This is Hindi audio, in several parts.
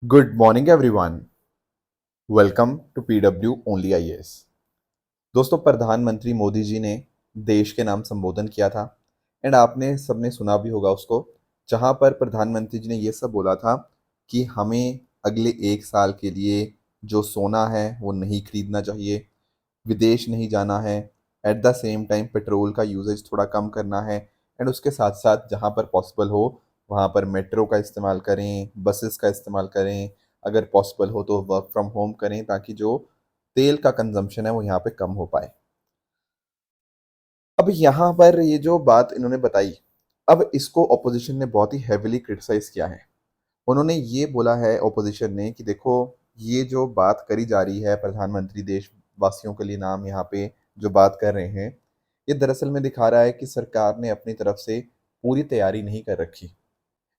Good morning everyone. Welcome to PW only IAS. दोस्तों, प्रधानमंत्री मोदी जी ने देश के नाम संबोधन किया था एंड आपने सबने सुना भी होगा उसको, जहां पर प्रधानमंत्री जी ने ये सब बोला था कि हमें अगले 1 साल के लिए जो सोना है वो नहीं खरीदना चाहिए, विदेश नहीं जाना है, at the same time petrol का यूजेज थोड़ा कम करना है एंड उसके साथ साथ जहाँ पर पॉसिबल हो वहाँ पर मेट्रो का इस्तेमाल करें, बसेस का इस्तेमाल करें, अगर पॉसिबल हो तो वर्क फ्रॉम होम करें ताकि जो तेल का कंजम्पशन है वो यहाँ पे कम हो पाए। अब यहाँ पर ये जो बात इन्होंने बताई, अब इसको ऑपोजिशन ने बहुत ही हैविली क्रिटिसाइज किया है। उन्होंने ये बोला है ऑपोजिशन ने कि देखो, ये जो बात करी जा रही है, प्रधानमंत्री देशवासियों के लिए नाम यहाँ पे जो बात कर रहे हैं, ये दरअसल में दिखा रहा है कि सरकार ने अपनी तरफ से पूरी तैयारी नहीं कर रखी।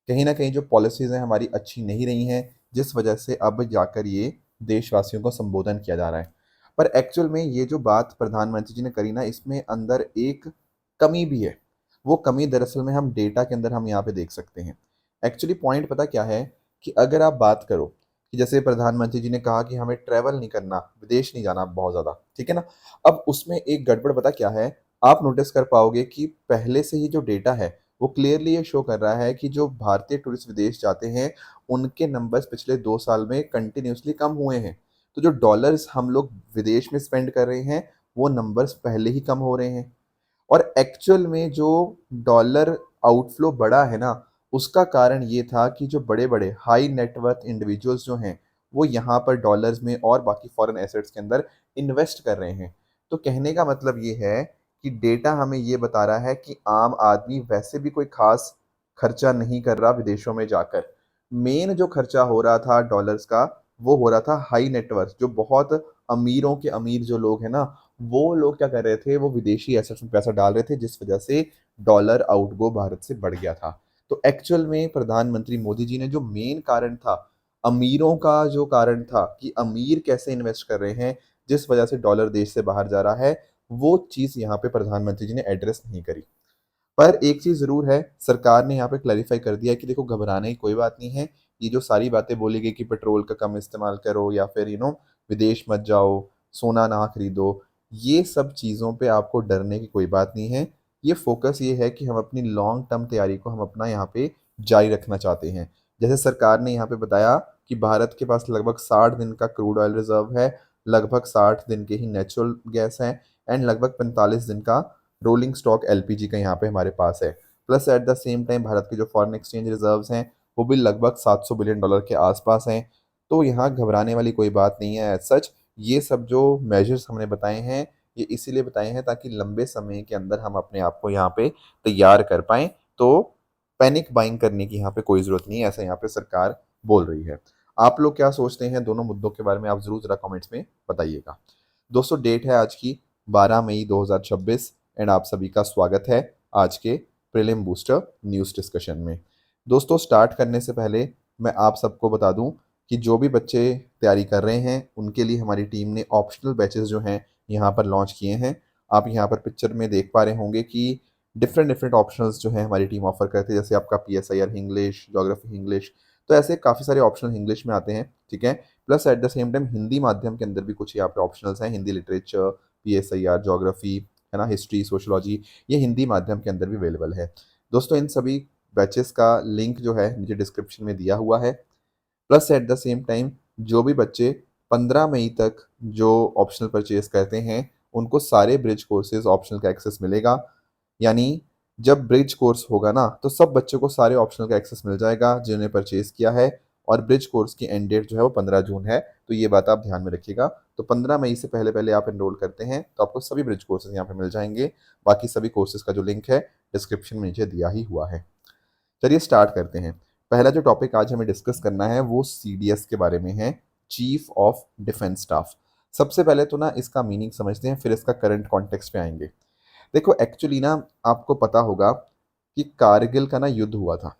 कहीं ना कहीं जो पॉलिसीज़ हैं हमारी अच्छी नहीं रही हैं, जिस वजह से अब जाकर ये देशवासियों को संबोधन किया जा रहा है। पर एक्चुअल में ये जो बात प्रधानमंत्री जी ने करी ना, इसमें अंदर एक कमी भी है। वो कमी दरअसल में हम डेटा के अंदर हम यहाँ पे देख सकते हैं। एक्चुअली पॉइंट पता क्या है कि अगर आप बात करो कि जैसे प्रधानमंत्री जी ने कहा कि हमें ट्रैवल नहीं करना, विदेश नहीं जाना बहुत ज़्यादा, ठीक है ना। अब उसमें एक गड़बड़ पता क्या है, आप नोटिस कर पाओगे कि पहले से ही जो डेटा है वो क्लियरली ये शो कर रहा है कि जो भारतीय टूरिस्ट विदेश जाते हैं, उनके नंबर्स पिछले 2 साल में कंटिन्यूसली कम हुए हैं। तो जो डॉलर्स हम लोग विदेश में स्पेंड कर रहे हैं, वो नंबर्स पहले ही कम हो रहे हैं। और एक्चुअल में जो डॉलर आउटफ्लो बढ़ा है ना, उसका कारण ये था कि जो बड़े-बड़े हाई नेटवर्थ इंडिविजुअल्स जो हैं, वो यहाँ पर डॉलर्स में और बाकी फॉरेन एसेट्स के अंदर इन्वेस्ट कर रहे हैं। तो कहने का मतलब ये है कि डेटा हमें ये बता रहा है कि आम आदमी वैसे भी कोई खास खर्चा नहीं कर रहा विदेशों में जाकर। मेन जो खर्चा हो रहा था डॉलर्स का, वो हो रहा था हाई नेटवर्थ, जो बहुत अमीरों के अमीर जो लोग हैं ना, वो लोग क्या कर रहे थे, वो विदेशी एसेट्स में पैसा डाल रहे थे, जिस वजह से डॉलर आउटगो भारत से बढ़ गया था। तो एक्चुअल में प्रधानमंत्री मोदी जी ने जो मेन कारण था, अमीरों का जो कारण था कि अमीर कैसे इन्वेस्ट कर रहे हैं, जिस वजह से डॉलर देश से बाहर जा रहा है, वो चीज़ यहाँ पे प्रधानमंत्री जी ने एड्रेस नहीं करी। पर एक चीज़ ज़रूर है, सरकार ने यहाँ पे क्लैरिफ़ाई कर दिया है कि देखो, घबराने की कोई बात नहीं है। ये जो सारी बातें बोली गई कि पेट्रोल का कम इस्तेमाल करो या फिर विदेश मत जाओ, सोना ना खरीदो, ये सब चीज़ों पे आपको डरने की कोई बात नहीं है। ये फ़ोकस ये है कि हम अपनी लॉन्ग टर्म तैयारी को हम अपना यहाँ पे जारी रखना चाहते हैं। जैसे सरकार ने यहाँ पे बताया कि भारत के पास लगभग 60 दिन का क्रूड ऑयल रिज़र्व है, लगभग 60 दिन के ही नेचुरल गैस हैं एंड लगभग 45 दिन का रोलिंग स्टॉक एलपीजी का यहाँ पे हमारे पास है। Plus at the same time Bharat के जो फॉरेन एक्सचेंज रिजर्व्स हैं, वो भी लगभग 700 बिलियन डॉलर के आसपास हैं। तो यहाँ घबराने वाली कोई बात नहीं है एज सच। ये सब जो मेजर्स हमने बताए हैं, ये इसीलिए बताए हैं ताकि लंबे समय के अंदर हम अपने आप को यहाँ पे तैयार कर पाएँ। तो पैनिक बाइंग करने की यहाँ पे कोई ज़रूरत नहीं है, ऐसा यहाँ पे सरकार बोल रही है। आप लोग क्या सोचते हैं दोनों मुद्दों के बारे में, आप ज़रूर ज़रा कमेंट्स में बताइएगा। दोस्तों, डेट है आज की 12 मई 2026 एंड आप सभी का स्वागत है आज के प्रीलिम बूस्टर न्यूज़ डिस्कशन में। दोस्तों, स्टार्ट करने से पहले मैं आप सबको बता दूं कि जो भी बच्चे तैयारी कर रहे हैं, उनके लिए हमारी टीम ने ऑप्शनल बैचेस जो हैं यहाँ पर लॉन्च किए हैं। आप यहाँ पर पिक्चर में देख पा रहे होंगे कि डिफरेंट डिफरेंट ऑप्शनल्स जो हैं हमारी टीम ऑफर करती है, जैसे आपका पीएसआईआर इंग्लिश, ज्योग्राफी इंग्लिश। तो ऐसे काफ़ी सारे ऑप्शनल इंग्लिश में आते हैं, ठीक है। Plus at the same time Hindi माध्यम के अंदर भी कुछ यहाँ पे ऑप्शनल्स हैं, हिंदी लिटरेचर, पीएसआईआर, ज्योग्राफी, है ना, हिस्ट्री, सोशोलॉजी, ये हिंदी माध्यम के अंदर भी अवेलेबल है। दोस्तों, इन सभी बैचेस का लिंक जो है नीचे डिस्क्रिप्शन में दिया हुआ है। Plus at the same time जो भी बच्चे 15 मई तक जो ऑप्शनल परचेज करते हैं, उनको सारे ब्रिज कोर्सेज ऑप्शनल का एक्सेस मिलेगा। यानी जब ब्रिज कोर्स होगा ना, तो सब बच्चों को सारे ऑप्शनल का एक्सेस मिल जाएगा जिन्होंने परचेज किया है। और ब्रिज कोर्स की एंड डेट जो है वो 15 जून है, तो ये बात आप ध्यान में रखिएगा। तो 15 मई से पहले पहले आप एनरोल करते हैं तो आपको सभी ब्रिज कोर्सेज यहाँ पे मिल जाएंगे। बाकी सभी कोर्सेज का जो लिंक है डिस्क्रिप्शन में नीचे दिया ही हुआ है। चलिए स्टार्ट करते हैं। पहला जो टॉपिक आज हमें डिस्कस करना है वो सीडीएस के बारे में है, चीफ ऑफ डिफेंस स्टाफ। सबसे पहले तो ना इसका मीनिंग समझते हैं, फिर इसका करंट कॉन्टेक्स्ट पे आएंगे। देखो, एक्चुअली ना आपको पता होगा कि कारगिल का ना युद्ध हुआ था।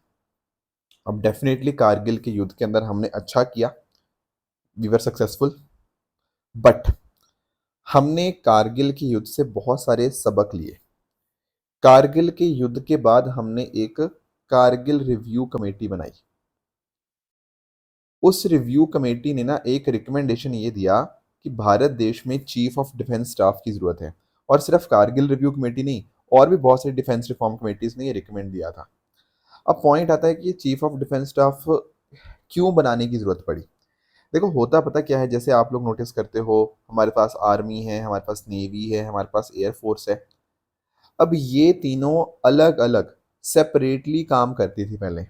अब डेफिनेटली कारगिल के युद्ध के अंदर हमने अच्छा किया, वी वर सक्सेसफुल। बट हमने कारगिल के युद्ध से बहुत सारे सबक लिए। कारगिल के युद्ध के बाद हमने एक कारगिल रिव्यू कमेटी बनाई। उस रिव्यू कमेटी ने ना एक रिकमेंडेशन ये दिया कि भारत देश में चीफ ऑफ डिफेंस स्टाफ की ज़रूरत है। और सिर्फ कारगिल रिव्यू कमेटी नहीं, और भी बहुत सारी डिफेंस रिफॉर्म कमेटीज़ ने ये रिकमेंड दिया था। अब पॉइंट आता है कि ये चीफ ऑफ डिफेंस स्टाफ क्यों बनाने की ज़रूरत पड़ी। देखो होता पता क्या है, जैसे आप लोग नोटिस करते हो, हमारे पास आर्मी है, हमारे पास नेवी है, हमारे पास एयर फोर्स है। अब ये तीनों अलग अलग सेपरेटली काम करती थी पहले।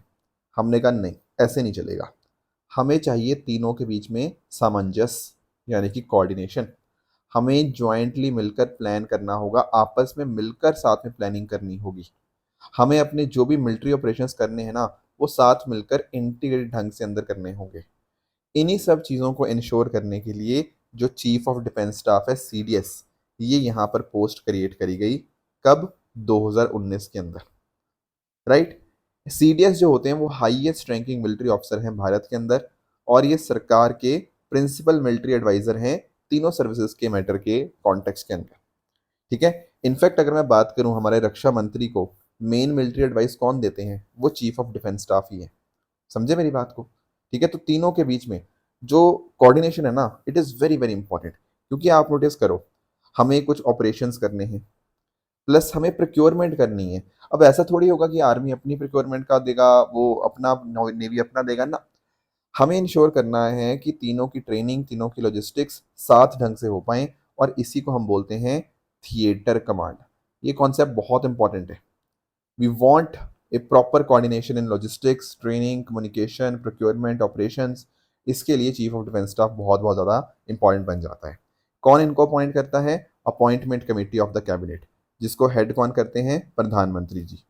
हमने कहा नहीं, ऐसे नहीं चलेगा, हमें चाहिए तीनों के बीच में सामंजस्य, यानी कि कोऑर्डिनेशन। हमें ज्वाइंटली मिलकर प्लान करना होगा, आपस में मिलकर साथ में प्लानिंग करनी होगी। हमें अपने जो भी मिलिट्री ऑपरेशंस करने हैं ना, वो साथ मिलकर इंटीग्रेटेड ढंग से अंदर करने होंगे। इन्हीं सब चीज़ों को इंश्योर करने के लिए जो चीफ ऑफ डिफेंस स्टाफ है, सीडीएस, ये यहाँ पर पोस्ट क्रिएट करी गई। कब? 2019 के अंदर, राइट। सीडीएस जो होते हैं वो हाईएस्ट रैंकिंग मिलिट्री ऑफिसर हैं भारत के अंदर, और ये सरकार के प्रिंसिपल मिलिट्री एडवाइजर हैं तीनों सर्विसेज के मैटर के कॉन्टेक्स्ट के अंदर। ठीक है। इनफैक्ट अगर मैं बात करूं, हमारे रक्षा मंत्री को मेन मिलिट्री एडवाइस कौन देते हैं? वो चीफ ऑफ डिफेंस स्टाफ ही है। समझे मेरी बात को? ठीक है। तो तीनों के बीच में जो कोऑर्डिनेशन है ना, it is very very important. क्योंकि आप नोटिस करो, हमें कुछ ऑपरेशंस करने हैं, प्लस हमें प्रोक्योरमेंट करनी है। अब ऐसा थोड़ी होगा कि आर्मी अपनी प्रोक्योरमेंट का देगा, वो अपना, नेवी अपना देगा ना। हमें इंश्योर करना है कि तीनों की ट्रेनिंग, तीनों की लॉजिस्टिक्स साथ ढंग से हो पाए, और इसी को हम बोलते हैं थिएटर कमांड। ये कॉन्सेप्ट बहुत इंपॉर्टेंट है। We want a proper coordination in logistics, training, communication, procurement, operations. इसके लिए चीफ ऑफ डिफेंस स्टाफ बहुत बहुत ज़्यादा इंपॉर्टेंट बन जाता है। कौन इनको अपॉइंट करता है? Appointment committee of the cabinet, जिसको हेड कौन करते हैं? प्रधानमंत्री जी।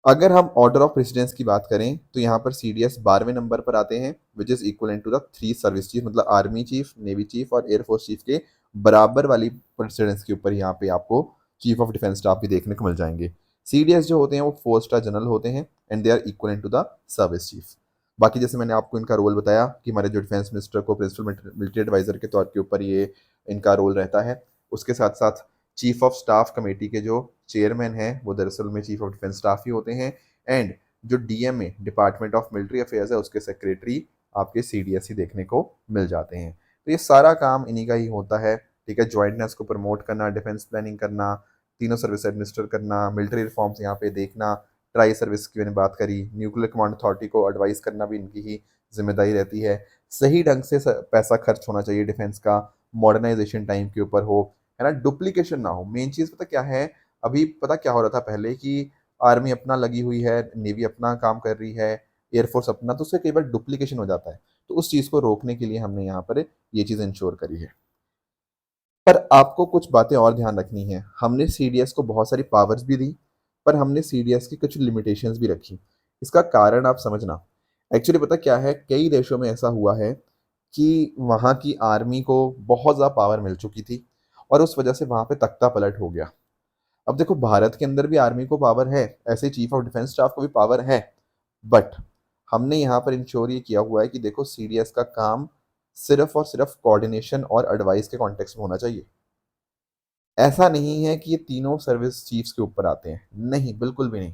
अगर हम ऑर्डर ऑफ प्रेसिडेंस की बात करें तो यहाँ पर सीडीएस 12वें नंबर पर आते हैं, which is equal to the 3 service chief, मतलब आर्मी चीफ, नेवी चीफ और एयरफोर्स चीफ के बराबर वाली प्रेसिडेंस के ऊपर यहाँ पे आपको चीफ ऑफ डिफेंस स्टाफ भी देखने को मिल जाएंगे। सीडीएस जो होते हैं वो 4 स्टार जनरल होते हैं, and they are equal to the service chief. बाकी जैसे मैंने आपको इनका रोल बताया कि हमारे जो डिफेंस मिनिस्टर को प्रिंसिपल मिलिट्री एडवाइजर के तौर के ऊपर ये इनका रोल रहता है। उसके साथ साथ चीफ ऑफ स्टाफ कमेटी के जो चेयरमैन हैं वो दरअसल में चीफ ऑफ डिफेंस स्टाफ ही होते हैं, एंड जो DMA, department of military affairs है, उसके सेक्रेटरी आपके सीडीएस ही देखने को मिल जाते हैं। तो ये सारा काम इन्हीं का ही होता है। ठीक है। ज्वाइंटनेस को प्रमोट करना, डिफेंस प्लानिंग करना, तीनों सर्विस एडमिनिस्टर करना, मिलिट्री रिफॉर्म्स यहाँ पे देखना, ट्राई सर्विस की मैंने बात करी, न्यूक्लियर कमांड अथॉरिटी को एडवाइस करना भी इनकी ही जिम्मेदारी रहती है। सही ढंग से पैसा खर्च होना चाहिए डिफेंस का, मॉडर्नाइजेशन टाइम के ऊपर हो, है ना, डुप्लीकेशन ना हो। मेन चीज़ पता क्या है? अभी पता क्या हो रहा था पहले कि आर्मी अपना लगी हुई है, नेवी अपना काम कर रही है, एयरफोर्स अपना, तो उससे कई बार डुप्लीकेशन हो जाता है। तो उस चीज़ को रोकने के लिए हमने यहाँ पर ये चीज़ इंश्योर करी है। पर आपको कुछ बातें और ध्यान रखनी है। हमने सीडीएस को बहुत सारी पावर्स भी दी, पर हमने सीडीएस की कुछ लिमिटेशंस भी रखी। इसका कारण आप समझना। एक्चुअली पता क्या है, कई देशों में ऐसा हुआ है कि वहाँ की आर्मी को बहुत ज़्यादा पावर मिल चुकी थी, और उस वजह से वहाँ पे तख्ता पलट हो गया। अब देखो भारत के अंदर भी आर्मी को पावर है, ऐसे चीफ ऑफ डिफेंस स्टाफ को भी पावर है, बट हमने यहाँ पर इंश्योर ये किया हुआ है कि देखो सीडीएस का काम सिर्फ और सिर्फ कोऑर्डिनेशन और एडवाइस के कॉन्टेक्स्ट में होना चाहिए। ऐसा नहीं है कि ये तीनों सर्विस चीफ्स के ऊपर आते हैं, नहीं, बिल्कुल भी नहीं।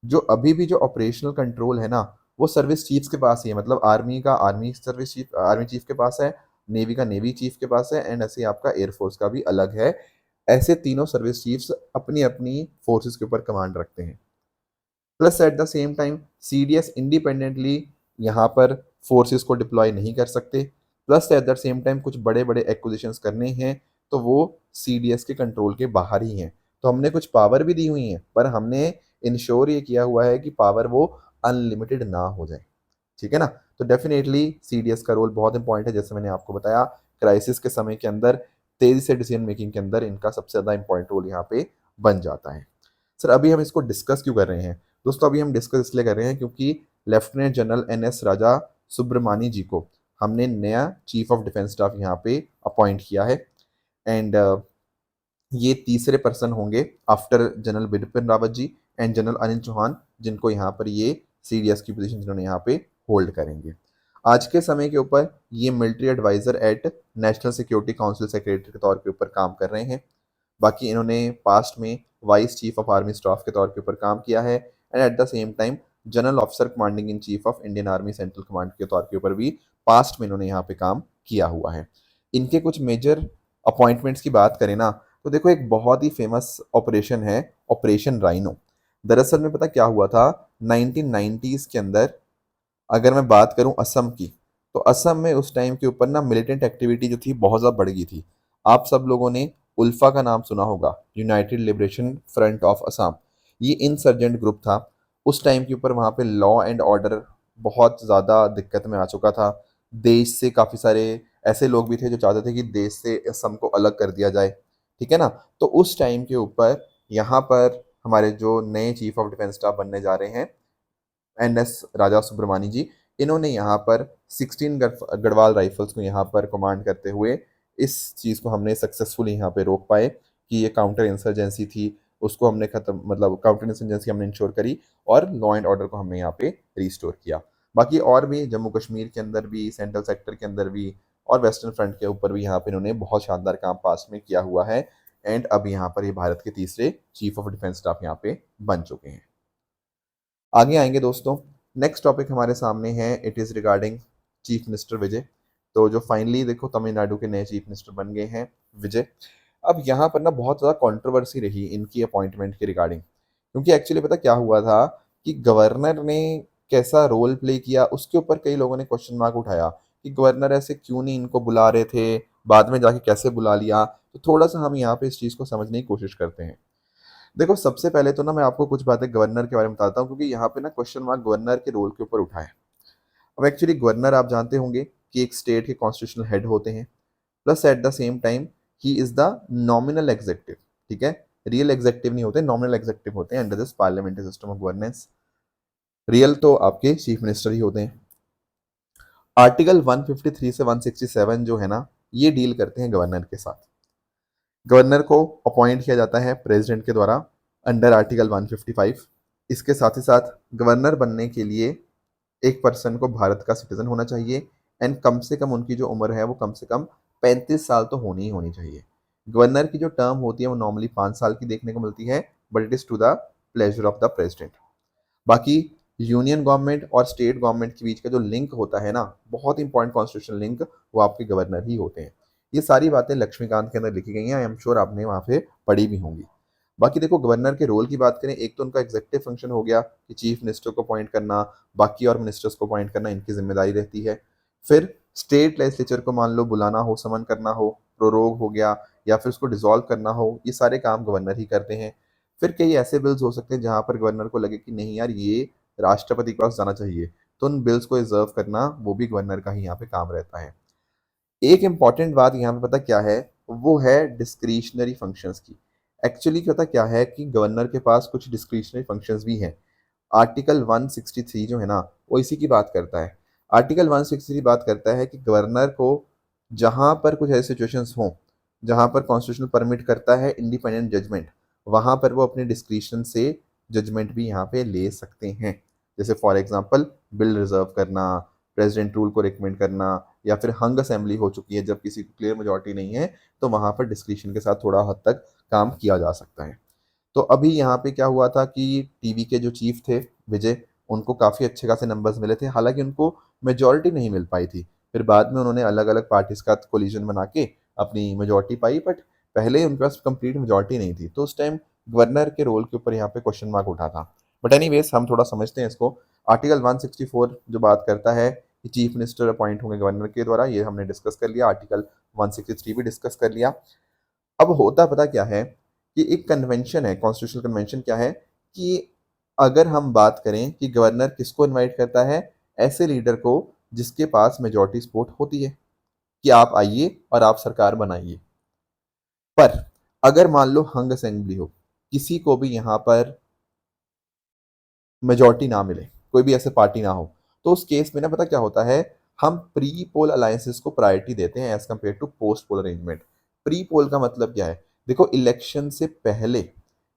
जो अभी भी जो ऑपरेशनल कंट्रोल है ना, वो सर्विस चीफ्स के पास ही है। मतलब आर्मी का army service chief, army chief के पास है, नेवी का नेवी चीफ के पास है, एंड ऐसे ही आपका एयरफोर्स का भी अलग है। ऐसे तीनों सर्विस चीफ्स अपनी अपनी फोर्सेस के ऊपर कमांड रखते हैं। Plus at the same time CDS independently यहाँ पर फोर्सेस को डिप्लॉय नहीं कर सकते। Plus at the same time कुछ बड़े बड़े एक्विजिशंस करने हैं तो वो सीडीएस के कंट्रोल के बाहर ही हैं। तो हमने कुछ पावर भी दी हुई हैं, पर हमने इंश्योर ये किया हुआ है कि पावर वो अनलिमिटेड ना हो जाए। ठीक है ना। तो डेफिनेटली सीडीएस का रोल बहुत इंपॉर्टेंट है। जैसे मैंने आपको बताया, क्राइसिस के समय के अंदर तेजी से डिसीजन मेकिंग के अंदर इनका सबसे ज़्यादा इंपॉर्टेंट रोल यहाँ पे बन जाता है। सर अभी हम इसको डिस्कस क्यों कर रहे हैं? दोस्तों अभी हम डिस्कस इसलिए कर रहे हैं क्योंकि लेफ्टिनेंट जनरल एन एस राजा सुब्रमणी जी को हमने नया चीफ ऑफ डिफेंस स्टाफ यहाँ पे अपॉइंट किया है, एंड ये तीसरे पर्सन होंगे after general Bipin Rawat ji and general Anil Chauhan, जिनको यहाँ पर ये सीडीएस की पोजीशन जिन्होंने यहाँ पे होल्ड करेंगे। आज के समय के ऊपर ये military adviser at national security council secretary के तौर के ऊपर काम कर रहे हैं। बाकी इन्होंने पास्ट में vice chief of army staff के तौर के ऊपर काम किया है, and at the same time general officer commanding in chief of Indian army central command के तौर के ऊपर भी पास्ट में इन्होंने यहाँ पे काम किया हुआ है। इनके कुछ मेजर अपॉइंटमेंट्स की बात करें ना, तो देखो एक बहुत ही फेमस ऑपरेशन है, ऑपरेशन राइनो। दरअसल में पता क्या हुआ था, 1990s के अंदर अगर मैं बात करूं असम की, तो असम में उस टाइम के ऊपर ना मिलिटेंट एक्टिविटी जो थी बहुत ज़्यादा बढ़ गई थी। आप सब लोगों ने उल्फा का नाम सुना होगा, United liberation front of Assam. ये इंसर्जेंट ग्रुप था। उस टाइम के ऊपर वहाँ पे लॉ एंड ऑर्डर बहुत ज़्यादा दिक्कत में आ चुका था। देश से काफ़ी सारे ऐसे लोग भी थे जो चाहते थे कि देश से असम को अलग कर दिया जाए, ठीक है ना। तो उस टाइम के ऊपर यहाँ पर हमारे जो नए चीफ ऑफ डिफेंस स्टाफ बनने जा रहे हैं, एनएस राजा सुब्रमणी जी, इन्होंने यहाँ पर 16 गढ़वाल राइफल्स को यहाँ पर कमांड करते हुए इस चीज़ को हमने सक्सेसफुली यहाँ पे रोक पाए कि ये काउंटर इंसर्जेंसी थी, उसको हमने खत्म, मतलब काउंटर इंसर्जेंसी हमने इंश्योर करी और लॉ एंड ऑर्डर को हमने यहाँ पे रिस्टोर किया। बाकी और भी जम्मू कश्मीर के अंदर भी, सेंट्रल सेक्टर के अंदर भी और वेस्टर्न फ्रंट के ऊपर भी यहाँ पे इन्होंने बहुत शानदार काम पास्ट में किया हुआ है। एंड अब यहाँ पर ये भारत के तीसरे चीफ ऑफ डिफेंस स्टाफ यहाँ पे बन चुके हैं। आगे आएंगे दोस्तों, नेक्स्ट टॉपिक हमारे सामने है, it is regarding chief minister Vijay. तो जो फाइनली देखो तमिलनाडु के नए चीफ मिनिस्टर बन गए हैं विजय। अब यहाँ पर ना बहुत ज़्यादा कंट्रोवर्सी रही इनकी अपॉइंटमेंट के रिगार्डिंग, क्योंकि एक्चुअली पता क्या हुआ था कि गवर्नर ने कैसा रोल प्ले किया उसके ऊपर कई लोगों ने क्वेश्चन मार्क उठाया कि गवर्नर ऐसे क्यों नहीं इनको बुला रहे थे, बाद में जाके कैसे बुला लिया। तो थोड़ा सा हम यहाँ पे इस चीज़ को समझने की कोशिश करते हैं। देखो सबसे पहले तो ना मैं आपको कुछ बातें गवर्नर के बारे में बताता हूँ, क्योंकि यहाँ पे ना क्वेश्चन मार्क गवर्नर के रोल के ऊपर उठा है। अब एक्चुअली गवर्नर आप जानते होंगे कि एक स्टेट के कॉन्स्टिट्यूशनल हेड होते हैं, plus at the same time he is the nominal executive, ठीक है। रियल एग्जेक्टिव नहीं होते, नॉमिनल एग्जेक्टिव होते हैं under this parliamentary system of governance. Real तो आपके चीफ मिनिस्टर ही होते हैं। आर्टिकल 153 से 167 जो है ना, ये डील करते हैं गवर्नर के साथ। गवर्नर को अपॉइंट किया जाता है प्रेसिडेंट के द्वारा अंडर आर्टिकल 155। इसके साथ ही साथ गवर्नर बनने के लिए एक पर्सन को भारत का सिटीजन होना चाहिए एंड कम से कम उनकी जो उम्र है वो कम से कम 35 साल तो होनी ही होनी चाहिए। गवर्नर की जो टर्म होती है वो नॉर्मली 5 साल की देखने को मिलती है, but it is to the pleasure of the president. बाकी यूनियन गवर्नमेंट और स्टेट गवर्नमेंट के बीच का जो लिंक होता है ना, बहुत इंपॉर्टेंट कॉन्स्टिट्यूशनल लिंक, वो आपके गवर्नर ही होते हैं। ये सारी बातें लक्ष्मीकांत के अंदर लिखी गई हैं, आई एम श्योर आपने वहाँ पे पढ़ी भी होंगी। बाकी देखो गवर्नर के रोल की बात करें, एक तो उनका एग्जेक्टिव फंक्शन हो गया कि चीफ मिनिस्टर को अपॉइंट करना, बाकी और मिनिस्टर्स को अपॉइंट करना इनकी जिम्मेदारी रहती है। फिर स्टेट लेजिस्लेचर को मान लो बुलाना हो, समन करना हो, प्रोरोग हो गया, या फिर उसको डिसॉल्व करना हो, ये सारे काम गवर्नर ही करते हैं। फिर कई ऐसे बिल्स हो सकते हैं जहां पर गवर्नर को लगे कि नहीं यार ये राष्ट्रपति के पास जाना चाहिए, तो उन बिल्स को रिजर्व करना वो भी गवर्नर का ही यहाँ पे काम रहता है। एक इंपॉर्टेंट बात यहाँ पे पता क्या है, वो है डिस्क्रिशनरी फंक्शंस की। एक्चुअली क्या, पता क्या है कि गवर्नर के पास कुछ डिस्क्रिशनरी फंक्शंस भी हैं। आर्टिकल 163 जो है ना, वो इसी की बात करता है। आर्टिकल 163 बात करता है कि गवर्नर को जहाँ पर कुछ ऐसे सिचुएशंस हों जहाँ पर कॉन्स्टिट्यूशन परमिट करता है इंडिपेंडेंट जजमेंट, वहाँ पर वो अपने डिस्क्रिशन से जजमेंट भी यहाँ पे ले सकते हैं। जैसे फॉर एग्जांपल बिल रिजर्व करना, प्रेसिडेंट रूल को रिकमेंड करना, या फिर हंग असेंबली हो चुकी है जब किसी को क्लियर मेजोरिटी नहीं है, तो वहाँ पर डिस्क्रिशन के साथ थोड़ा हद तक काम किया जा सकता है। तो अभी यहाँ पे क्या हुआ था कि टीवी के जो चीफ थे विजय, उनको काफ़ी अच्छे खासे नंबर्स मिले थे, हालांकि उनको मेजोरिटी नहीं मिल पाई थी। फिर बाद में उन्होंने अलग अलग पार्टीज का कोलिजन बना के अपनी मेजोरिटी पाई, बट पहले उनके पास कंप्लीट मेजोरिटी नहीं थी, तो उस टाइम गवर्नर के रोल के ऊपर यहाँ पे क्वेश्चन मार्क उठा था। बट एनीवेज हम थोड़ा समझते हैं इसको। आर्टिकल 164 जो बात करता है कि चीफ मिनिस्टर अपॉइंट होंगे गवर्नर के द्वारा, ये हमने डिस्कस कर लिया। आर्टिकल 163 भी डिस्कस कर लिया। अब होता पता क्या है कि एक कन्वेंशन है, कॉन्स्टिट्यूशनल कन्वेंशन क्या है कि अगर हम बात करें कि गवर्नर किसको इनवाइट करता है, ऐसे लीडर को जिसके पास मेजॉरिटी सपोर्ट होती है कि आप आइए और आप सरकार बनाइए। पर अगर मान लो हंग असेंबली हो, किसी को भी यहाँ पर मेजॉरिटी ना मिले, कोई भी ऐसे पार्टी ना हो, तो उस केस में ना पता क्या होता है, हम प्री पोल अलायंसेस को प्रायोरिटी देते हैं as compared to post poll arrangement. Pre poll का मतलब क्या है, देखो इलेक्शन से पहले,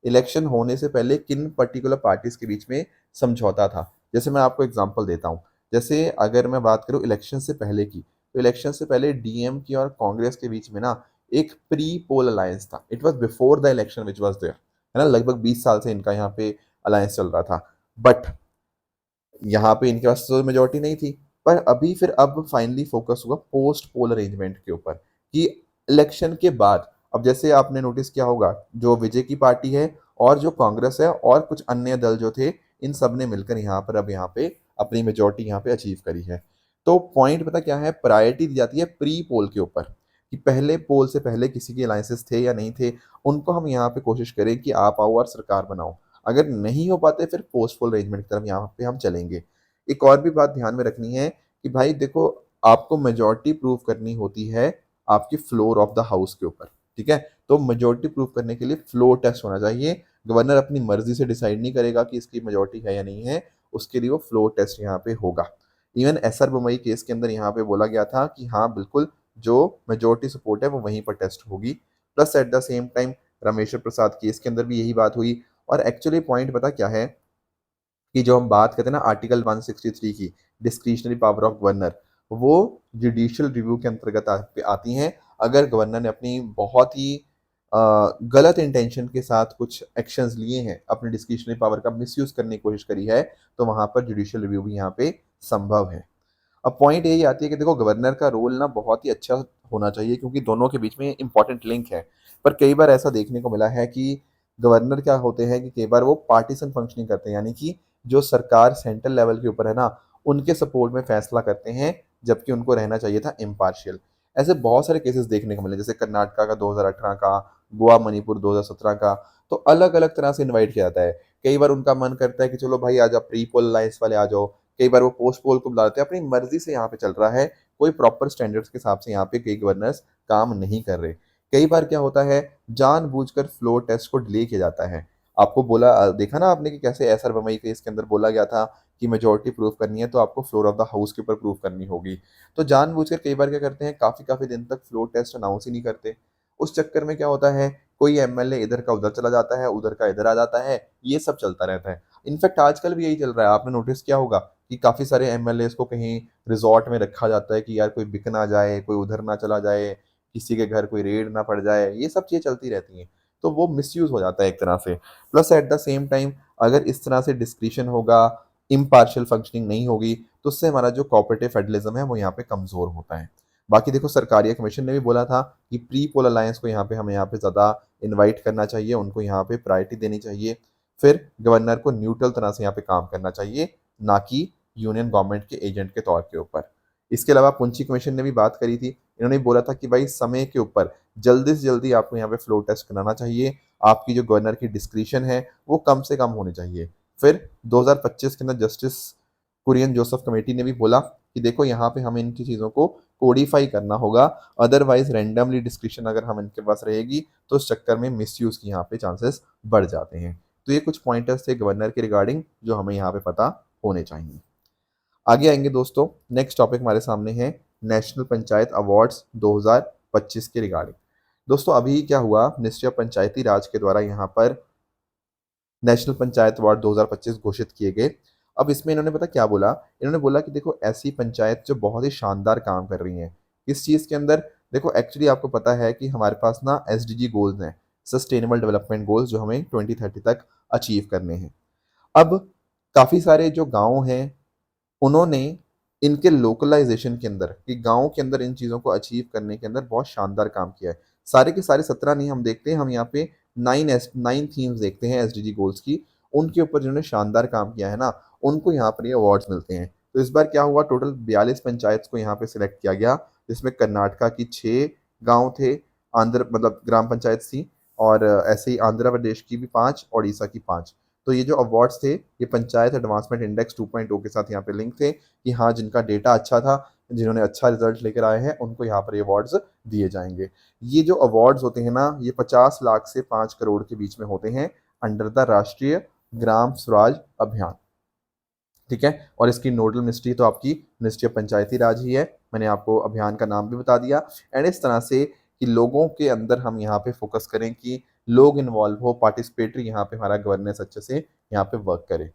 इलेक्शन होने से पहले किन पर्टिकुलर पार्टीज के बीच में समझौता था। जैसे मैं आपको एग्जांपल देता हूँ, जैसे अगर मैं बात करूँ इलेक्शन से पहले की, तो इलेक्शन से पहले डीएम की और कांग्रेस के बीच में ना एक प्री पोल अलायंस था। It was before the election which was there, है ना। लगभग 20 साल से इनका यहाँ पे अलायंस चल रहा था। बट यहाँ पे इनके पास तो मेजोरिटी नहीं थी, पर अभी फिर अब फाइनली फोकस हुआ पोस्ट पोल अरेंजमेंट के ऊपर कि इलेक्शन के बाद, अब जैसे आपने नोटिस किया होगा, जो विजय की पार्टी है और जो कांग्रेस है और कुछ अन्य दल जो थे, इन सब ने मिलकर यहाँ पर अब यहाँ पे अपनी मेजोरिटी यहाँ पे अचीव करी है। तो पॉइंट पता क्या है, प्रायोरिटी दी जाती है प्री पोल के ऊपर, कि पहले पोल से पहले किसी के अलायंसेस थे या नहीं थे, उनको हम यहाँ पे कोशिश करें कि आप आओ और सरकार बनाओ। अगर नहीं हो पाते फिर पोस्ट पोल अरेंजमेंट की तरफ यहाँ पे हम चलेंगे। एक और भी बात ध्यान में रखनी है कि भाई देखो, आपको मेजोरिटी प्रूव करनी होती है आपकी फ्लोर ऑफ द हाउस के ऊपर, ठीक है। तो मेजोरिटी प्रूव करने के लिए फ्लोर टेस्ट होना चाहिए। गवर्नर अपनी मर्जी से डिसाइड नहीं करेगा कि इसकी मेजोरिटी है या नहीं है, उसके लिए वो फ्लोर टेस्ट यहाँ पे होगा। इवन एसआर बम्बई केस के अंदर यहाँ पे बोला गया था कि हाँ बिल्कुल, जो मेजोरिटी सपोर्ट है वो वहीं पर टेस्ट होगी। Plus at the same time Rameshwar Prasad case के अंदर भी यही बात हुई। और एक्चुअली पॉइंट पता क्या है, कि जो हम बात करते हैं ना आर्टिकल 163 की, डिस्क्रिशनरी पावर ऑफ गवर्नर, वो जुडिशियल रिव्यू के अंतर्गत आती हैं। अगर गवर्नर ने अपनी बहुत ही गलत इंटेंशन के साथ कुछ एक्शंस लिए हैं, अपनी डिस्क्रिशनरी पावर का मिसयूज करने की कोशिश करी है, तो वहां पर जुडिशियल रिव्यू भी यहाँ पे संभव है। अब पॉइंट यही आती है कि देखो, गवर्नर का रोल ना बहुत ही अच्छा होना चाहिए, क्योंकि दोनों के बीच में इंपॉर्टेंट लिंक है। पर कई बार ऐसा देखने को मिला है कि गवर्नर क्या होते हैं कि कई बार वो पार्टीसन फंक्शनिंग करते हैं, यानी कि जो सरकार सेंट्रल लेवल के ऊपर है ना, उनके सपोर्ट में फैसला करते हैं, जबकि उनको रहना चाहिए था इम्पार्शियल। ऐसे बहुत सारे केसेस देखने को मिले, जैसे कर्नाटका का 2018 का, गोवा मणिपुर 2017 का। तो अलग अलग तरह से इन्वाइट किया जाता है। कई बार उनका मन करता है कि चलो भाई आज आप प्री पोल अलायंस वाले आ जाओ, कई बार वो पोस्ट पोल को बुला लेते हैं। अपनी मर्जी से यहाँ पे चल रहा है, कोई प्रॉपर स्टैंडर्ड्स के हिसाब से यहाँ पे कई गवर्नर्स काम नहीं कर रहे। कई बार क्या होता है, जानबूझकर फ्लोर टेस्ट को डिले किया जाता है। आपको बोला देखा ना आपने कि कैसे एसआर बम्बई केस के अंदर बोला गया था कि मेजोरिटी प्रूफ करनी है तो आपको फ्लोर ऑफ द हाउस के ऊपर प्रूफ करनी होगी। तो जानबूझकर कई बार क्या करते हैं, काफी काफी दिन तक फ्लोर टेस्ट अनाउंस ही नहीं करते। उस चक्कर में क्या होता है, कोई एमएलए इधर का उधर चला जाता है, उधर का इधर आ जाता है, ये सब चलता रहता है। इनफैक्ट आजकल भी यही चल रहा है, आपने नोटिस किया होगा कि काफी सारे एमएलए को कहीं रिजॉर्ट में रखा जाता है कि यार कोई बिक ना जाए, कोई उधर ना चला जाए, किसी के घर कोई रेड ना पड़ जाए, ये सब चीजें चलती रहती हैं। तो वो मिसयूज हो जाता है एक तरह से। Plus at the same time, अगर इस तरह से डिस्क्रिशन होगा, इम्पार्शियल फंक्शनिंग नहीं होगी, तो उससे हमारा जो कॉपरेटिव फेडरलिज्म है वो यहाँ पे कमजोर होता है। बाकी देखो, सरकारिया कमीशन ने भी बोला था कि प्री पोल अलायंस को यहाँ पे हमें यहाँ पे ज़्यादा इनवाइट करना चाहिए, उनको यहाँ पे प्रायोरिटी देनी चाहिए। फिर गवर्नर को न्यूट्रल तरह से यहाँ पे काम करना चाहिए, ना कि यूनियन गवर्नमेंट के एजेंट के तौर के ऊपर। इसके अलावा पुंछी कमीशन ने भी बात करी थी। इन्होंने बोला था कि भाई समय के ऊपर जल्दी से जल्दी आपको यहाँ पे फ्लो टेस्ट कराना चाहिए। आपकी जो गवर्नर की डिस्क्रिशन है वो कम से कम होनी चाहिए। फिर 2025 के अंदर जस्टिस कुरियन जोसेफ कमेटी ने भी बोला कि देखो, यहाँ पे हमें इनकी चीज़ों को कोडिफाई करना होगा, अदरवाइज रैंडमली डिस्क्रिप्शन अगर हम इनके पास रहेगी तो उस चक्कर में मिसयूज की यहाँ पे चांसेस बढ़ जाते हैं। तो ये कुछ पॉइंटर्स थे गवर्नर के रिगार्डिंग जो हमें यहाँ पे पता होने चाहिए। आगे आएंगे दोस्तों, नेक्स्ट टॉपिक हमारे सामने है नेशनल पंचायत अवार्ड्स 2025 के रिगार्डिंग। दोस्तों अभी क्या हुआ, मिनिस्ट्री ऑफ पंचायती राज के द्वारा यहाँ पर नेशनल पंचायत अवार्ड 2025 घोषित किए गए। अब इसमें इन्होंने पता क्या बोला, इन्होंने बोला कि देखो, ऐसी पंचायत जो बहुत ही शानदार काम कर रही हैं इस चीज़ के अंदर। देखो एक्चुअली आपको पता है कि हमारे पास ना एसडीजी गोल्स हैं, सस्टेनेबल डेवलपमेंट गोल्स, जो हमें 2030 तक अचीव करने हैं। अब काफ़ी सारे जो गांव हैं, उन्होंने इनके लोकलाइजेशन के अंदर, कि गाँव के अंदर इन चीज़ों को अचीव करने के अंदर बहुत शानदार काम किया है। सारे के सारे 17 नहीं हम देखते हैं, हम यहाँ पे 9 थीम्स देखते हैं एसडीजी गोल्स की। उनके ऊपर जिन्होंने शानदार काम किया है ना, उनको यहाँ पर ये अवार्ड्स मिलते हैं। तो इस बार क्या हुआ, टोटल 42 पंचायत को यहाँ पे सिलेक्ट किया गया, जिसमें कर्नाटका की 6 गाँव थे, आंध्र मतलब ग्राम पंचायत थी, और ऐसे ही आंध्र प्रदेश की भी 5, उड़ीसा की 5। तो ये जो अवार्ड्स थे, ये पंचायत एडवांसमेंट इंडेक्स 2.0 के साथ यहाँ पे लिंक थे, कि हाँ जिनका डेटा अच्छा था, जिन्होंने अच्छा रिजल्ट लेकर आए हैं, उनको यहाँ पर ये अवार्ड्स दिए जाएंगे। ये जो अवार्ड्स होते हैं ना, ये 50 लाख से 5 करोड़ के बीच में होते हैं, अंडर द राष्ट्रीय ग्राम स्वराज अभियान, ठीक है। और इसकी नोडल मिनिस्ट्री तो आपकी मिनिस्ट्री ऑफ पंचायती राज ही है। मैंने आपको अभियान का नाम भी बता दिया। एंड इस तरह से कि लोगों के अंदर हम यहाँ पे फोकस करें कि लोग इन्वॉल्व हो, पार्टिसिपेटरी यहाँ पे हमारा गवर्नेंस अच्छे से यहाँ पे वर्क करे,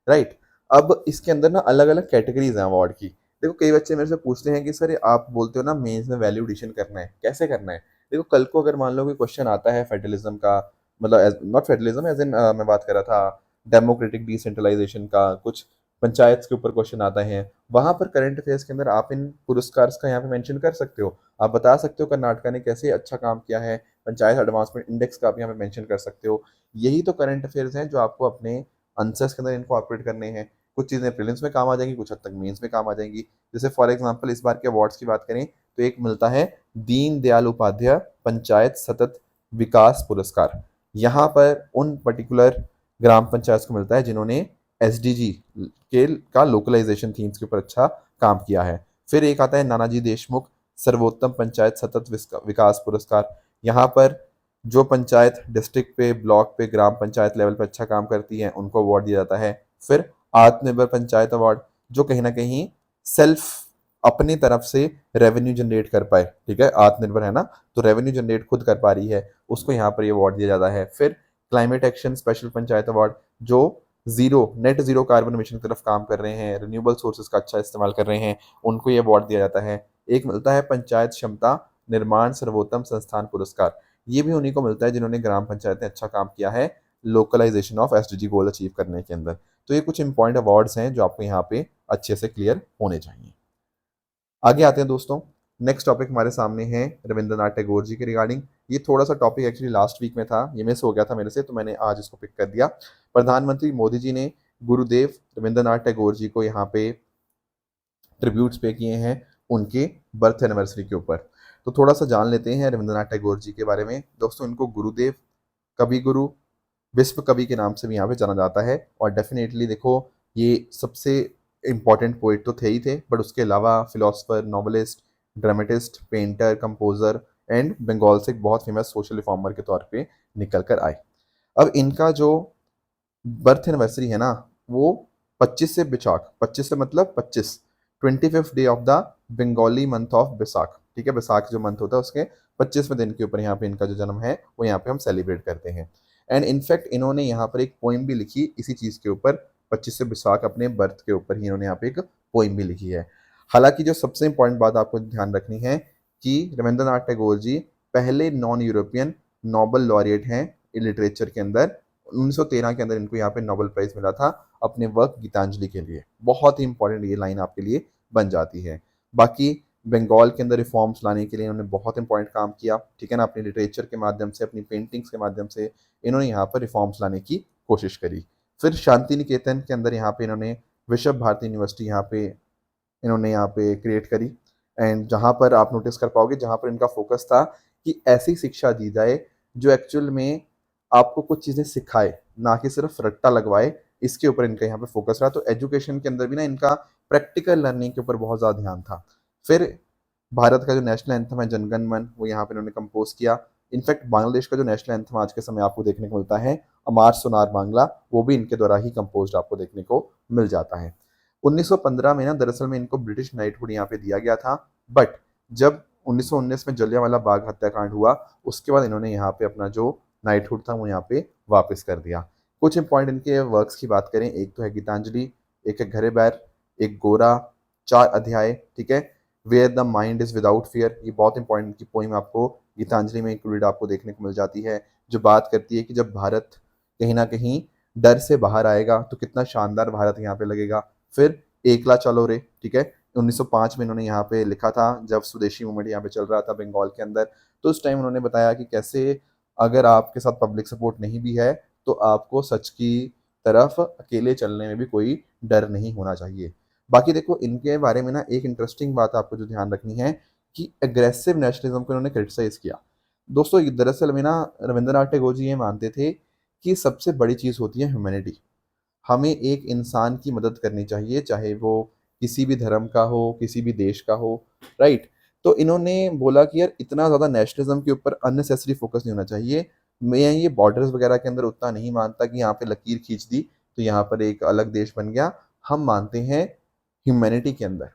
राइट। अब इसके अंदर ना अलग अलग कैटेगरीज हैं अवार्ड की। देखो कई बच्चे मेरे से पूछते हैं कि सर आप बोलते हो ना मेंस में वैल्यू एडिशन करना है, कैसे करना है। देखो कल को अगर मान लो कोई क्वेश्चन आता है फेडरलिज्म का, मतलब नॉट फेडरलिज्म एज इन, मैं बात कर रहा था डेमोक्रेटिक डिसेंट्रलाइजेशन का, कुछ पंचायत के ऊपर क्वेश्चन आता है, वहां पर करंट अफेयर्स के अंदर आप इन पुरस्कार का यहाँ पे मेंशन कर सकते हो। आप बता सकते हो कर्नाटका ने कैसे अच्छा काम किया है, पंचायत एडवांसमेंट इंडेक्स का आप यहाँ पे मेंशन कर सकते हो। यही तो करंट अफेयर्स हैं जो आपको अपने आंसर्स के अंदर इनकॉर्पोरेट करने हैं। कुछ चीज़ें प्रीलिम्स में काम आ जाएंगी, कुछ हद तक मेंस में काम आ जाएंगी। जैसे फॉर एग्जांपल इस बार के अवार्ड्स की बात करें तो एक मिलता है दीन दयाल उपाध्याय पंचायत सतत विकास पुरस्कार। यहाँ पर उन पर्टिकुलर ग्राम पंचायत को मिलता है जिन्होंने एसडीजी के का लोकलाइजेशन थीम्स के ऊपर अच्छा काम किया है। फिर एक आता है नानाजी देशमुख सर्वोत्तम पंचायत सतत विकास पुरस्कार। यहाँ पर जो पंचायत डिस्ट्रिक्ट पे, ब्लॉक पे, ग्राम पंचायत लेवल पे अच्छा काम करती है उनको अवार्ड दिया जाता है। फिर आत्मनिर्भर पंचायत अवार्ड, जो कहीं ना कहीं सेल्फ अपनी तरफ से रेवेन्यू जनरेट कर पाए, ठीक है, आत्मनिर्भर है ना, तो रेवेन्यू जनरेट खुद कर पा रही है, उसको यहाँ पर ये अवार्ड दिया जाता है। फिर climate action special panchayat award, जो नेट जीरो कार्बन मिशन की तरफ काम कर रहे हैं, रिन्यूएबल सोर्सेज का अच्छा इस्तेमाल कर रहे हैं, उनको ये अवार्ड दिया जाता है। एक मिलता है पंचायत क्षमता निर्माण सर्वोत्तम संस्थान पुरस्कार, ये भी उन्हीं को मिलता है जिन्होंने ग्राम पंचायत में अच्छा काम किया है localisation of SDG goal achieve करने के अंदर। तो ये कुछ इंपॉर्टेंट अवार्ड्स हैं जो आपको यहाँ पे अच्छे से क्लियर होने चाहिए। आगे आते हैं दोस्तों, नेक्स्ट टॉपिक हमारे सामने है रविंद्रनाथ टैगोर जी के रिगार्डिंग। ये थोड़ा सा टॉपिक एक्चुअली लास्ट वीक में था, ये मिस हो गया था मेरे से, तो मैंने आज इसको पिक कर दिया। प्रधानमंत्री मोदी जी ने गुरुदेव रविंद्रनाथ टैगोर जी को यहाँ पे ट्रिब्यूट्स पे किए हैं उनके बर्थ एनिवर्सरी के ऊपर। तो थोड़ा सा जान लेते हैं रविंद्रनाथ टैगोर जी के बारे में। दोस्तों, इनको गुरुदेव, कवि गुरु, विश्व कवि के नाम से भी यहाँ पे जाना जाता है। और डेफिनेटली देखो, ये सबसे इम्पॉर्टेंट पोइट तो थे ही थे, बट उसके अलावा philosopher, novelist, dramatist, painter, composer and Bengal से एक बहुत फेमस सोशल रिफॉर्मर के तौर पे निकल कर आए। अब इनका जो बर्थ एनिवर्सरी है ना, वो 25 से बैसाख, 25 से मतलब 25, 25th day of the Bengali month of Baisakh, ठीक है, बैसाख जो मंथ होता है उसके 25वें दिन के ऊपर यहाँ पे इनका जो जन्म है वो यहाँ पे हम सेलिब्रेट करते हैं। एंड इनफैक्ट इन्होंने यहाँ पर एक पोइम भी लिखी इसी चीज़ के ऊपर, 25 से बैसाख अपने बर्थ के ऊपर ही इन्होंने यहाँ पे एक पोइम भी लिखी है। हालांकि जो सबसे इंपॉर्टेंट बात आपको ध्यान रखनी है कि रविंद्रनाथ टैगोर जी पहले नॉन यूरोपियन नोबल लॉरिएट हैं लिटरेचर के अंदर। 1913 के अंदर इनको यहाँ पे नोबेल प्राइज मिला था अपने वर्क गीतांजलि के लिए। बहुत ही इंपॉर्टेंट ये लाइन आपके लिए बन जाती है। बाकी बंगाल के अंदर रिफॉर्म्स लाने के लिए इन्होंने बहुत इंपॉर्टेंट काम किया, ठीक है ना, अपनी लिटरेचर के माध्यम से, अपनी पेंटिंग्स के माध्यम से इन्होंने यहाँ पर रिफॉर्म्स लाने की कोशिश करी। फिर शांति निकेतन के अंदर यहाँ पे इन्होंने विश्व भारती यूनिवर्सिटी यहाँ पे क्रिएट करी। एंड जहाँ पर आप नोटिस कर पाओगे, जहाँ पर इनका फोकस था कि ऐसी शिक्षा दी जाए जो एक्चुअल में आपको कुछ चीज़ें सिखाए, ना कि सिर्फ रट्टा लगवाए, इसके ऊपर इनका यहाँ पे फोकस रहा। तो एजुकेशन के अंदर भी ना इनका प्रैक्टिकल लर्निंग के ऊपर बहुत ज़्यादा ध्यान था। फिर भारत का जो नेशनल एंथम है जनगण मन, वो यहाँ पे इन्होंने कंपोज किया। इनफैक्ट बांग्लादेश का जो नेशनल एंथम आज के समय आपको देखने को मिलता है, अमार सोनार बांग्ला, वो भी इनके द्वारा ही कंपोज आपको देखने को मिल जाता है। 1915 में ना दरअसल में इनको ब्रिटिश नाइटहुड यहाँ पे दिया गया था, बट जब 1919 में जलियांवाला बाग हत्याकांड हुआ उसके बाद इन्होंने यहाँ पे अपना जो नाइटहुड था वो यहाँ पे वापस कर दिया। कुछ इंपॉइंट इनके वर्क्स की बात करें, एक तो है गीतांजलि, एक है घरे बैर, एक गोरा, 4 अध्याय, ठीक है, where the mind is without fear, ये बहुत इंपॉर्टेंट की पोइम आपको गीतांजलि में इंक्लूडेड आपको देखने को मिल जाती है, जो बात करती है कि जब भारत कहीं ना कहीं डर से बाहर आएगा तो कितना शानदार भारत यहाँ पे लगेगा। फिर एकला चलो रे, ठीक है, 1905 में इन्होंने यहाँ पे लिखा था जब स्वदेशी मूवमेंट यहाँ पे चल रहा था बंगाल के अंदर। तो उस टाइम उन्होंने बताया कि कैसे अगर आपके साथ पब्लिक सपोर्ट नहीं भी है तो आपको सच की तरफ अकेले चलने में भी कोई डर नहीं होना चाहिए। बाकी देखो, इनके बारे में ना एक इंटरेस्टिंग बात आपको जो ध्यान रखनी है कि एग्रेसिव नेशनलिज्म को इन्होंने क्रिटिसाइज किया। दोस्तों, दरअसल में ना रविंद्रनाथ टैगोर जी ये मानते थे कि सबसे बड़ी चीज़ होती है ह्यूमैनिटी। हमें एक इंसान की मदद करनी चाहिए, चाहे वो किसी भी धर्म का हो, किसी भी देश का हो, राइट। तो इन्होंने बोला कि यार इतना ज़्यादा नेशनलिज्म के ऊपर अननेसेसरी फोकस नहीं होना चाहिए। मैं ये बॉर्डर्स वगैरह के अंदर उतना नहीं मानता कि यहाँ पे लकीर खींच दी तो यहाँ पर एक अलग देश बन गया। हम मानते हैं ह्यूमैनिटी के अंदर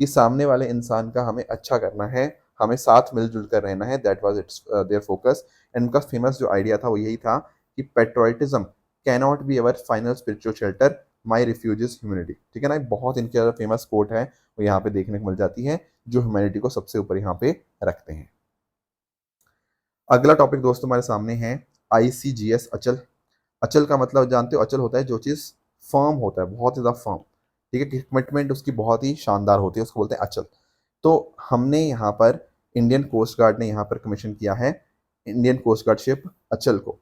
कि सामने वाले इंसान का हमें अच्छा करना है, हमें साथ मिलजुल कर रहना है। That was its their focus. And उनका फेमस जो आइडिया था वो यही था कि patriotism cannot be our final spiritual shelter, my refuge is humanity, ठीक है ना। बहुत इनके फेमस कोट है वो यहाँ पे देखने को मिल जाती है, जो ह्यूमैनिटी को सबसे ऊपर यहाँ पे रखते हैं। अगला टॉपिक दोस्तों हमारे सामने है ICGS अचल। अचल का मतलब जानते हो, अचल होता है जो चीज़ फर्म होता है, बहुत ज़्यादा फर्म, ठीक है, कमिटमेंट उसकी बहुत ही शानदार होती है, उसको बोलते हैं अचल। तो हमने यहाँ पर इंडियन कोस्ट गार्ड ने यहाँ पर कमीशन किया है इंडियन कोस्ट गार्ड शिप अचल को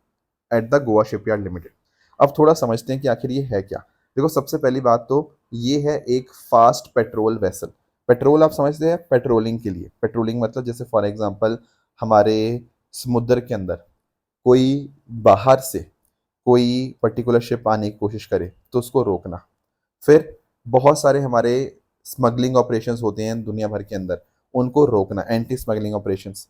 at the Goa shipyard limited. अब थोड़ा समझते हैं कि आखिर ये है क्या। देखो, सबसे पहली बात तो ये है एक फास्ट पेट्रोल वेसल। पेट्रोल आप समझते हैं, पेट्रोलिंग के लिए। पेट्रोलिंग मतलब जैसे फॉर एग्जांपल हमारे समुद्र के अंदर कोई बाहर से कोई पर्टिकुलर शिप आने की कोशिश करे तो उसको रोकना। फिर बहुत सारे हमारे स्मगलिंग ऑपरेशंस होते हैं दुनिया भर के अंदर, उनको रोकना, एंटी स्मगलिंग ऑपरेशंस।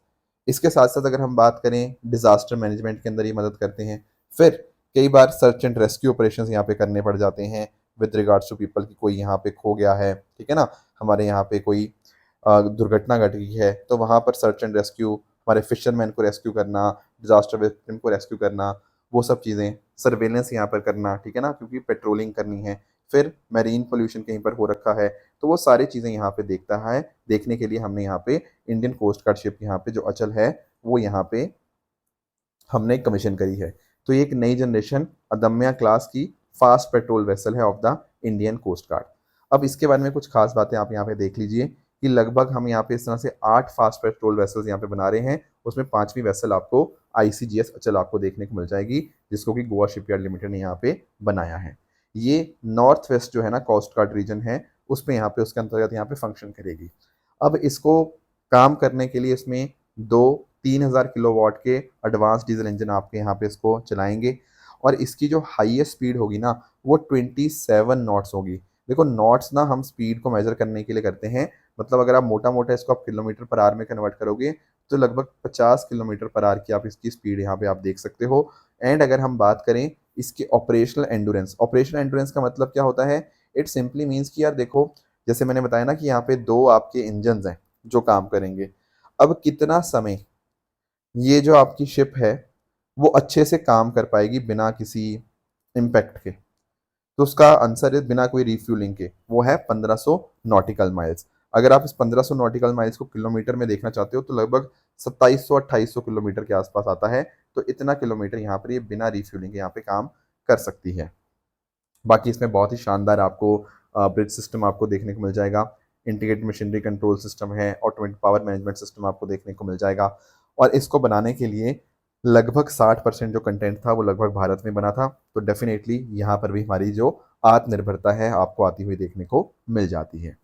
इसके साथ साथ अगर हम बात करें डिजास्टर मैनेजमेंट के अंदर ये मदद करते हैं। फिर कई बार सर्च एंड रेस्क्यू ऑपरेशंस यहाँ पे करने पड़ जाते हैं विद रिगार्ड्स टू पीपल की कोई यहाँ पे खो गया है, ठीक है ना, हमारे यहाँ पे कोई दुर्घटना घट गई है तो वहाँ पर सर्च एंड रेस्क्यू, हमारे फिशरमैन को रेस्क्यू करना, डिजास्टर विक्टिम को रेस्क्यू करना, वो सब चीज़ें, सर्वेलेंस यहाँ पर करना, ठीक है ना, क्योंकि पेट्रोलिंग करनी है। फिर मैरीन पोल्यूशन कहीं पर हो रखा है तो वो सारी चीज़ें यहाँ पे देखता है। देखने के लिए हमने यहाँ पे इंडियन कोस्ट गार्ड शिप यहाँ पे जो अचल है वो यहाँ पे हमने कमीशन करी है। तो ये एक नई जनरेशन अदम्या क्लास की फास्ट पेट्रोल वेसल है of the Indian coast guard. अब इसके बारे में कुछ खास बातें आप यहाँ पे देख लीजिए कि लगभग हम यहाँ पे इस तरह से 8 फास्ट पेट्रोल वेसल्स यहाँ पे बना रहे हैं। उसमें 5वीं वेसल आपको ICGS अचल आपको देखने को मिल जाएगी, जिसको कि गोवा शिपयार्ड लिमिटेड ने यहाँ पे बनाया है। ये नॉर्थ वेस्ट जो है ना कोस्ट गार्ड रीजन है, उसमें यहाँ पे उसके अंतर्गत यहाँ पे फंक्शन करेगी। अब इसको काम करने के लिए इसमें 2-3 हज़ार किलोवाट के एडवांस डीजल इंजन आपके यहाँ पे इसको चलाएंगे और इसकी जो हाईएस्ट स्पीड होगी ना वो 27 नॉट्स होगी। देखो, नॉट्स ना हम स्पीड को मेजर करने के लिए करते हैं, मतलब अगर आप मोटा मोटा इसको आप किलोमीटर पर आवर में कन्वर्ट करोगे तो लगभग 50 किलोमीटर पर आवर की आप इसकी स्पीड यहाँ पे आप देख सकते हो। एंड अगर हम बात करें इसके ऑपरेशनल एंडोरेंस का मतलब क्या होता है, इट सिंपली मीन्स कि यार देखो, जैसे मैंने बताया ना कि यहाँ पे 2 आपके इंजन हैं जो काम करेंगे। अब कितना समय ये जो आपकी शिप है वो अच्छे से काम कर पाएगी बिना किसी इम्पैक्ट के, तो उसका आंसर है बिना कोई रिफ्यूलिंग के, वो है 1500 नॉटिकल माइल्स। अगर आप इस 1500 नॉटिकल माइल्स को किलोमीटर में देखना चाहते हो तो लगभग 2700-2800 किलोमीटर के आसपास आता है। तो इतना किलोमीटर यहाँ पर ये बिना रिफ्यूलिंग के यहाँ पे काम कर सकती है। बाकी इसमें बहुत ही शानदार आपको ब्रिज सिस्टम आपको देखने को मिल जाएगा, इंटीग्रेटेड मशीनरी कंट्रोल सिस्टम है, ऑटोमेटिक पावर मैनेजमेंट सिस्टम आपको देखने को मिल जाएगा। और इसको बनाने के लिए लगभग 60% जो कंटेंट था वो लगभग भारत में बना था। तो डेफिनेटली यहाँ पर भी हमारी जो आत्मनिर्भरता है आपको आती हुई देखने को मिल जाती है।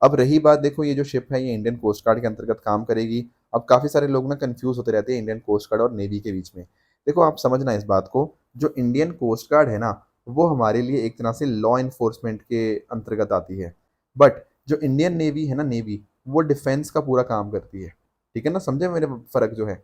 अब रही बात, देखो ये जो शिप है ये इंडियन कोस्ट गार्ड के अंतर्गत काम करेगी। अब काफ़ी सारे लोग ना कंफ्यूज होते रहते हैं इंडियन कोस्ट गार्ड और नेवी के बीच में। देखो, आप समझना इस बात को, जो इंडियन कोस्ट गार्ड है ना वो हमारे लिए एक तरह से लॉ इन्फोर्समेंट के अंतर्गत आती है। बट जो इंडियन नेवी है ना, नेवी वो डिफेंस का पूरा काम करती है, ठीक है ना, समझे मेरे फर्क जो है।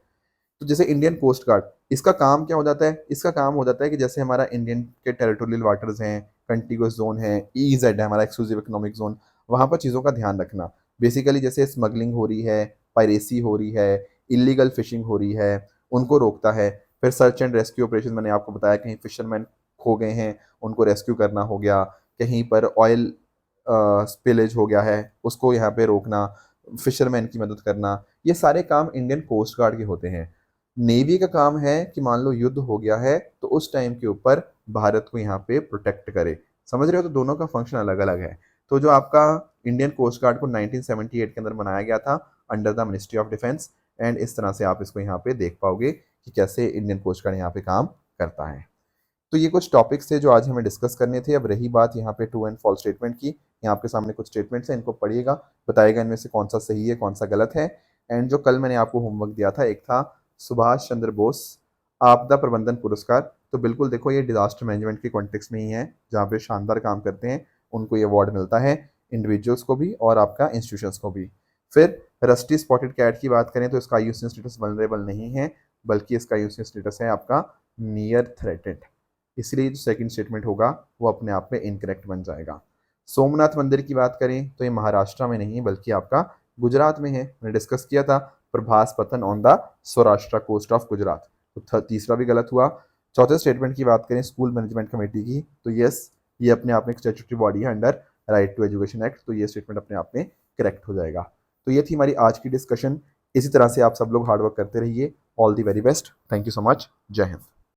तो जैसे इंडियन कोस्ट गार्ड, इसका काम क्या हो जाता है, इसका काम हो जाता है कि जैसे हमारा इंडियन के टेरिटोरियल वाटर्स हैं, कंटिगुअस जोन है, EEZ है हमारा एक्सक्लूसिव इकोनॉमिक जोन, वहाँ पर चीज़ों का ध्यान रखना। बेसिकली जैसे स्मगलिंग हो रही है, पायरेसी हो रही है, इलीगल फिशिंग हो रही है, उनको रोकता है। फिर सर्च एंड रेस्क्यू ऑपरेशन मैंने आपको बताया, कहीं फिशरमैन खो गए हैं उनको रेस्क्यू करना हो गया, कहीं पर ऑयल स्पिलेज हो गया है उसको यहाँ पे रोकना, फिशरमैन की मदद करना, ये सारे काम इंडियन कोस्ट गार्ड के होते हैं। नेवी का काम है कि मान लो युद्ध हो गया है तो उस टाइम के ऊपर भारत को यहाँ पे प्रोटेक्ट करे। समझ रहे हो, तो दोनों का फंक्शन अलग अलग है। तो जो आपका इंडियन कोस्ट गार्ड को 1978 के अंदर बनाया गया था under the ministry of defence, and इस तरह से आप इसको यहाँ पे देख पाओगे कि कैसे इंडियन कोस्ट गार्ड यहाँ पे काम करता है। तो ये कुछ टॉपिक्स थे जो आज हमें डिस्कस करने थे। अब रही बात यहाँ पे ट्रू एंड फॉल्स स्टेटमेंट की, यहाँ आपके सामने कुछ स्टेटमेंट्स हैं, इनको पढ़िएगा, बताएगा इनमें से कौन सा सही है कौन सा गलत है। एंड जो कल मैंने आपको होमवर्क दिया था, एक था सुभाष चंद्र बोस आपदा प्रबंधन पुरस्कार, तो बिल्कुल देखो ये डिजास्टर मैनेजमेंट के कॉन्टेक्स्ट में ही है, जहाँ पे शानदार काम करते हैं उनको ये अवार्ड मिलता है, इंडिविजुअल्स को भी और आपका इंस्टीट्यूशंस को भी। फिर रस्टी स्पॉटेड कैट की बात करें तो इसका IUCN स्टेटस वल्नरेबल नहीं है, बल्कि इसका IUCN स्टेटस है आपका नियर थ्रेटेड, इसलिए जो सेकंड स्टेटमेंट होगा वो अपने आप में इनकरेक्ट बन जाएगा। सोमनाथ मंदिर की बात करें तो ये महाराष्ट्र में नहीं बल्कि आपका गुजरात में है, मैंने डिस्कस किया था, Prabhas Patan on the Saurashtra coast of Gujarat, तो तीसरा भी गलत हुआ। चौथे स्टेटमेंट की बात करें स्कूल मैनेजमेंट कमेटी की, तो यस ये अपने आप में एक स्टैट्यूटरी बॉडी है under right to education act, तो ये स्टेटमेंट अपने आप में करेक्ट हो जाएगा। तो ये थी हमारी आज की डिस्कशन। इसी तरह से आप सब लोग हार्डवर्क करते रहिए। All the very best, thank you so much, जय हिंद।